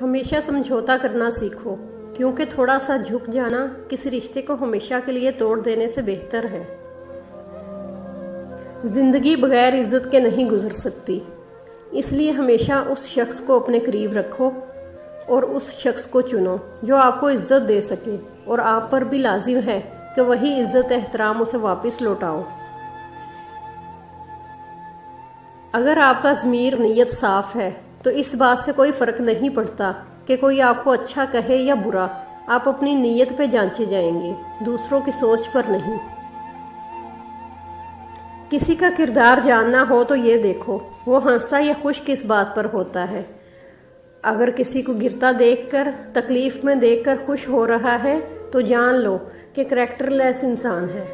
हमेशा समझौता करना सीखो, क्योंकि थोड़ा सा झुक जाना किसी रिश्ते को हमेशा के लिए तोड़ देने से बेहतर है। जिंदगी बगैर इज्जत के नहीं गुजर सकती, इसलिए हमेशा उस शख्स को अपने करीब रखो और उस शख्स को चुनो जो आपको इज्जत दे सके, और आप पर भी लाजिम है कि वही इज्जत एहतराम उसे वापस लौटाओ। अगर आपका ज़मीर नीयत साफ़ है तो इस बात से कोई फ़र्क नहीं पड़ता कि कोई आपको अच्छा कहे या बुरा, आप अपनी नीयत पे जांचे जाएंगे, दूसरों की सोच पर नहीं। किसी का किरदार जानना हो तो ये देखो वो हंसता या खुश किस बात पर होता है। अगर किसी को गिरता देखकर, तकलीफ़ में देखकर खुश हो रहा है तो जान लो कि करैक्टरलेस इंसान है,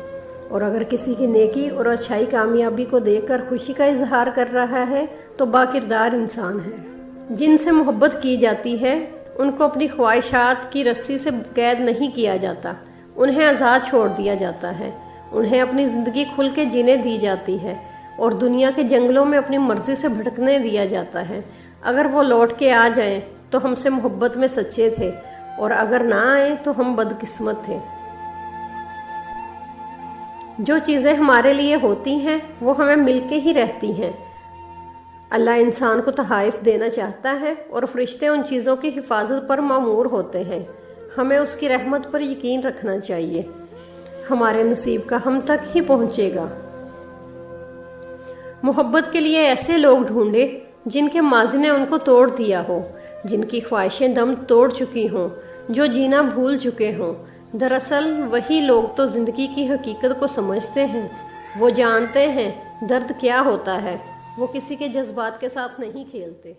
और अगर किसी की नेकी और अच्छाई कामयाबी को देखकर खुशी का इजहार कर रहा है तो बाकिरदार इंसान है। जिनसे मोहब्बत की जाती है उनको अपनी ख्वाहिशात की रस्सी से कैद नहीं किया जाता, उन्हें आज़ाद छोड़ दिया जाता है, उन्हें अपनी ज़िंदगी खुल के जीने दी जाती है और दुनिया के जंगलों में अपनी मर्ज़ी से भटकने दिया जाता है। अगर वो लौट के आ जाएं तो हमसे मोहब्बत में सच्चे थे, और अगर ना आए तो हम बदकिस्मत थे। जो चीज़ें हमारे लिए होती हैं वो हमें मिलके ही रहती हैं। अल्लाह इंसान को तहाइफ देना चाहता है और फरिश्ते उन चीज़ों की हिफाजत पर मामूर होते हैं। हमें उसकी रहमत पर यकीन रखना चाहिए, हमारे नसीब का हम तक ही पहुँचेगा। मोहब्बत के लिए ऐसे लोग ढूंढे जिनके माज़ी ने उनको तोड़ दिया हो, जिनकी ख्वाहिशें दम तोड़ चुकी हों, जो जीना भूल चुके हों। दरअसल वही लोग तो ज़िंदगी की हकीकत को समझते हैं, वो जानते हैं दर्द क्या होता है, वो किसी के जज्बात के साथ नहीं खेलते।